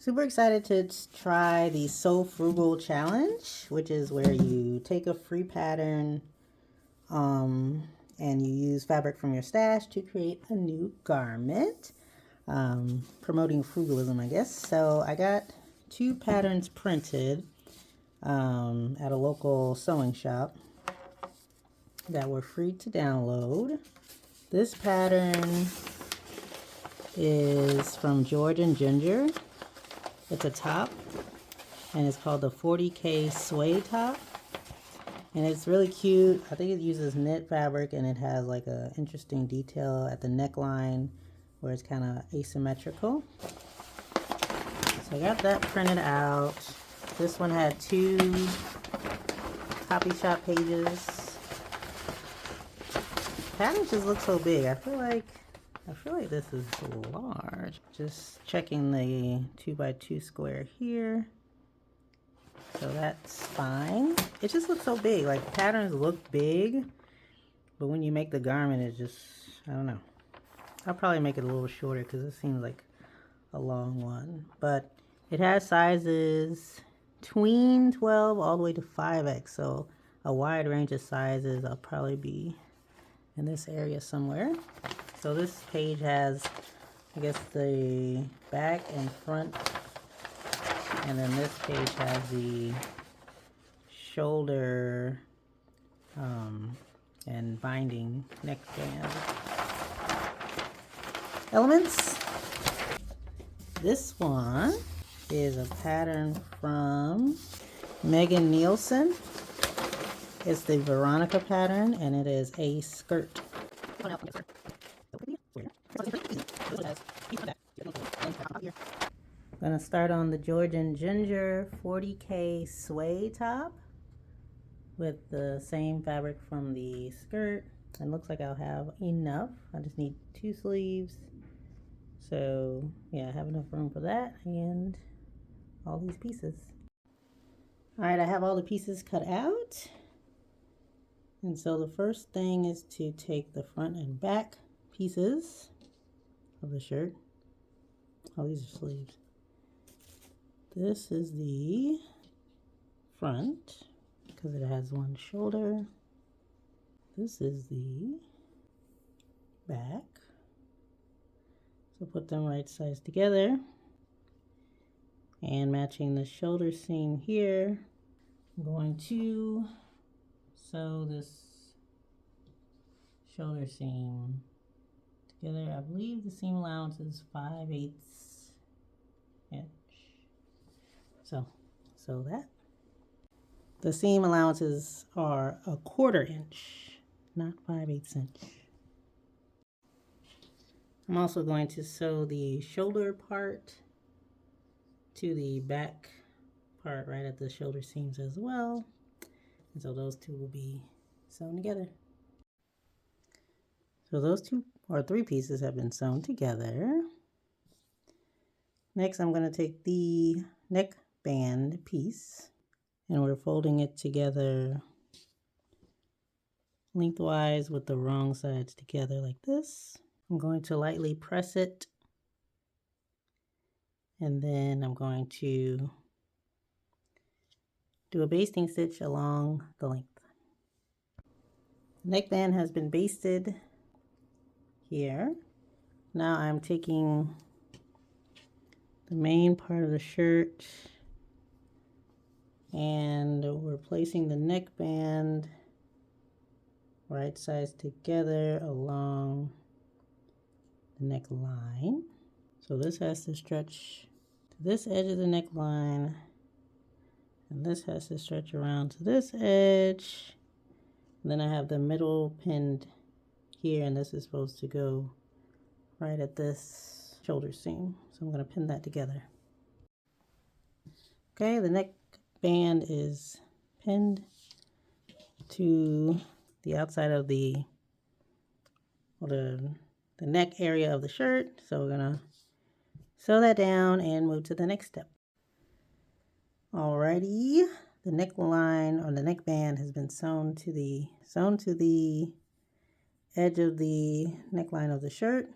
Super excited to try the So Frugal Challenge, which is where you take a free pattern and you use fabric from your stash to create a new garment. Promoting frugalism, I guess. So I got 2 patterns printed at a local sewing shop that were free to download. This pattern is from George and Ginger. It's a top, and it's called the 40K Sway Top. And it's really cute. I think it uses knit fabric, and it has like a interesting detail at the neckline where it's kind of asymmetrical. So I got that printed out. This one had 2 copy shop pages. Pattern just looks so big. I feel like this is large. Just checking the 2x2 square here. So that's fine. It just looks so big. Like, patterns look big, but when you make the garment, it just, I don't know. I'll probably make it a little shorter because it seems like a long one. But it has sizes tween 12 all the way to 5X. So a wide range of sizes. I'll probably be in this area somewhere. So this page has, I guess, the back and front, and then this page has the shoulder and binding neckband elements. This one is a pattern from Megan Nielsen. It's the Veronica pattern, and it is a skirt. I'm gonna start on the George and Ginger 40K Sway top with the same fabric from the skirt. It looks like I'll have enough. I just need 2 sleeves. So yeah, I have enough room for that and all these pieces. All right, I have all the pieces cut out. And so the first thing is to take the front and back pieces of the shirt. Oh, these are sleeves. This is the front because it has one shoulder. This is the back. So put them right sides together. And matching the shoulder seam here, I'm going to sew this shoulder seam together. I believe the seam allowance is 5/8 inch. So that. The seam allowances are 1/4 inch, not 5/8 inch. I'm also going to sew the shoulder part to the back part right at the shoulder seams as well. And so those 2 will be sewn together. So those 2 or 3 pieces have been sewn together. Next, I'm going to take the neckband piece, and we're folding it together lengthwise with the wrong sides together like this. I'm going to lightly press it, and then I'm going to do a basting stitch along the length. The neckband has been basted here. Now I'm taking the main part of the shirt and we're placing the neckband right sides together along the neckline. So this has to stretch to this edge of the neckline, and this has to stretch around to this edge. And then I have the middle pinned here, and this is supposed to go right at this shoulder seam. So I'm going to pin that together. Okay, the neckband is pinned to the outside of the neck area of the shirt. So we're going to sew that down and move to the next step. Alrighty, the neckline or the neckband has been sewn to the edge of the neckline of the shirt.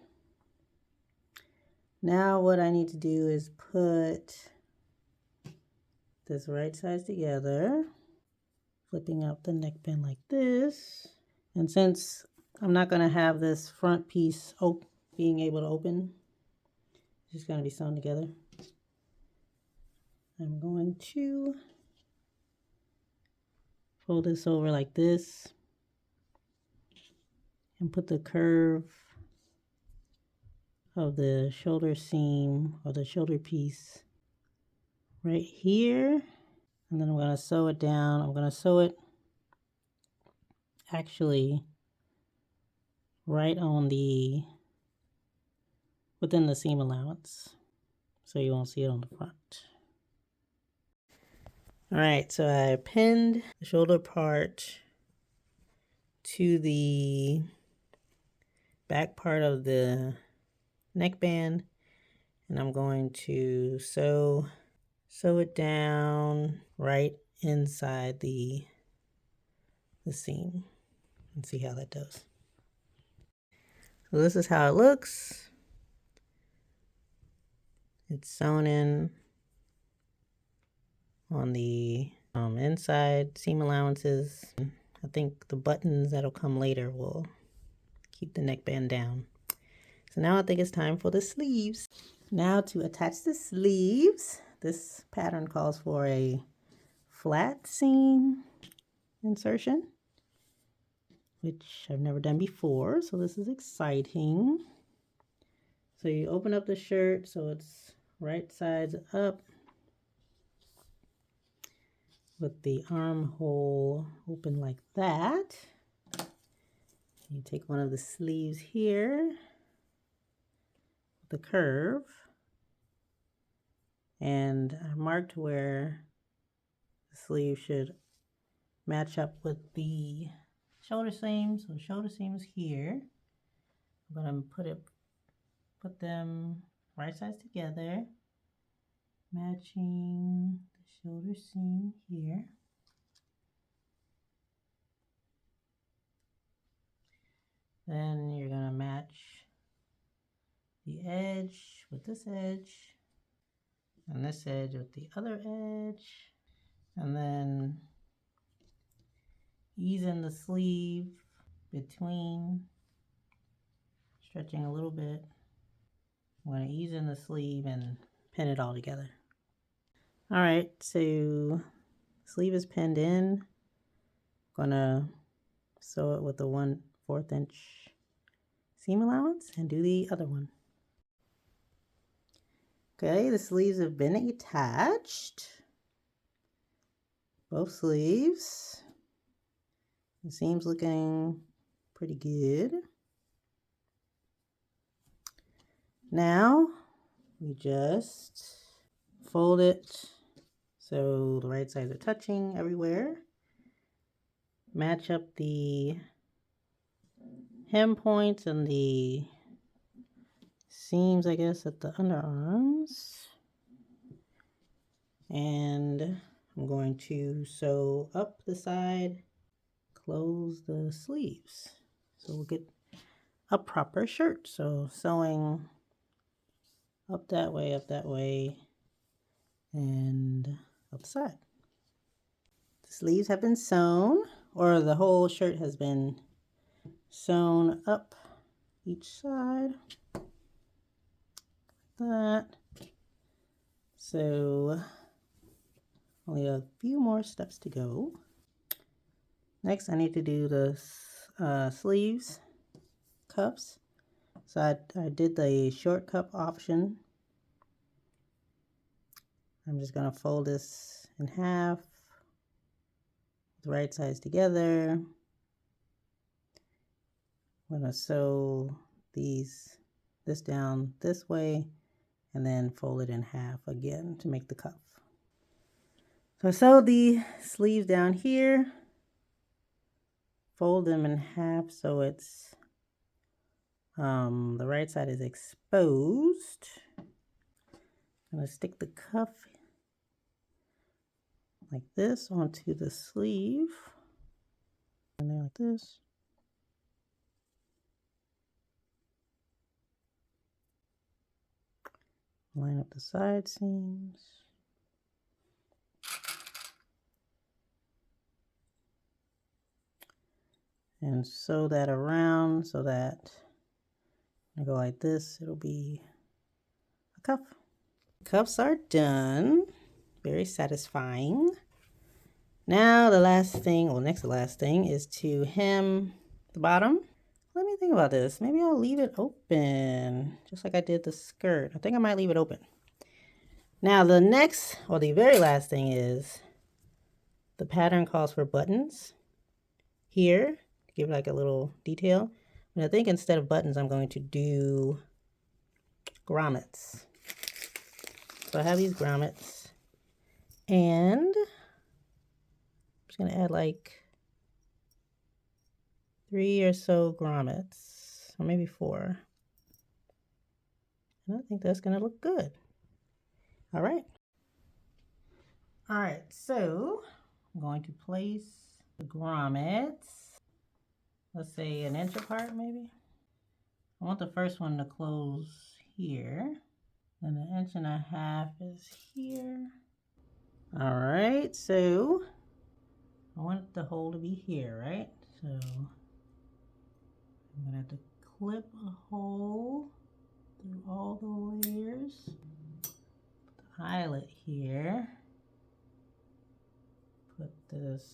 Now what I need to do is put this right sides together, flipping out the neckband like this. And since I'm not going to have this front piece being able to open, it's just going to be sewn together. I'm going to fold this over like this and put the curve of the shoulder seam or the shoulder piece right here. And then I'm going to sew it down. I'm going to sew it actually right on within the seam allowance, so you won't see it on the front. All right, so I pinned the shoulder part to the back part of the neckband, and I'm going to sew it down right inside the seam and see how that does. So this is how it looks. It's sewn in on the inside seam allowances. I think the buttons that'll come later will keep the neckband down. So now I think it's time for the sleeves. Now to attach the sleeves, this pattern calls for a flat seam insertion, which I've never done before, so this is exciting. So you open up the shirt so it's right sides up with the armhole open like that. You take one of the sleeves here, the curve, and I marked where the sleeve should match up with the shoulder seam. So shoulder seam is here. I'm gonna put them right sides together, matching the shoulder seam here. Then you're gonna match the edge with this edge and this edge with the other edge, and then ease in the sleeve between, stretching a little bit. I'm going to ease in the sleeve and pin it all together. All right, so sleeve is pinned in. I'm going to sew it with a 1/4 inch seam allowance and do the other one. Okay, the sleeves have been attached. Both sleeves. The seam's looking pretty good. Now we just fold it so the right sides are touching everywhere. Match up the hem points and the seams, I guess, at the underarms. And I'm going to sew up the side, close the sleeves. So we'll get a proper shirt. So sewing up that way, and up the side. The sleeves have been sewn, or the whole shirt has been sewn up each side. Like that. So only a few more steps to go. Next, I need to do the sleeves cuffs. So I did the short cuff option. I'm just going to fold this in half, the right sides together. I'm going to sew this down this way and then fold it in half again to make the cuff. So I sewed the sleeves down here, fold them in half so it's the right side is exposed. I'm going to stick the cuff like this onto the sleeve, and there like this. Line up the side seams. And sew that around so that I go like this, it'll be a cuff. Cuffs are done. Very satisfying. Now the last thing, well, next to last thing is to hem the bottom. Let me think about this. Maybe I'll leave it open, just like I did the skirt. I think I might leave it open. Now the next, or the very last thing is, the pattern calls for buttons here, to give like a little detail. And I think instead of buttons, I'm going to do grommets. So I have these grommets, and I'm just gonna add like 3 or so grommets, or maybe 4. And I think that's gonna look good. All right. All right, so I'm going to place the grommets, let's say 1 inch apart maybe. I want the first one to close here. And 1.5 inches is here. All right, so I want the hole to be here, right? So I'm gonna have to clip a hole through all the layers. Put the eyelet here. Put this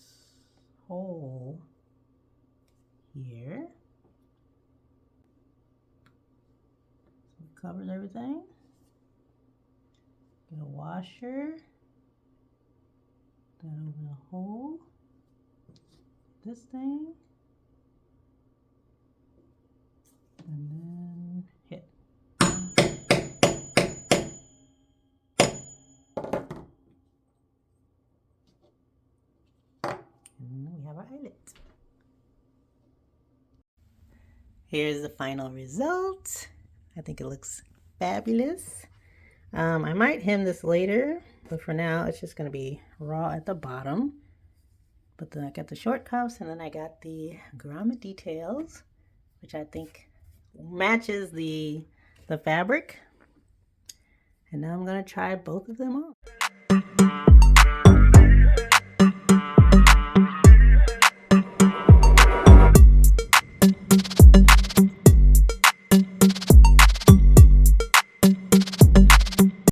hole here. So it covers everything. Get a washer. That over the hole. This thing. And then hit. And we have our eyelet. Here's the final result. I think it looks fabulous. I might hem this later, but for now it's just going to be raw at the bottom. But then I got the short cuffs, and then I got the grommet details, which I think matches the fabric. And now I'm going to try both of them on.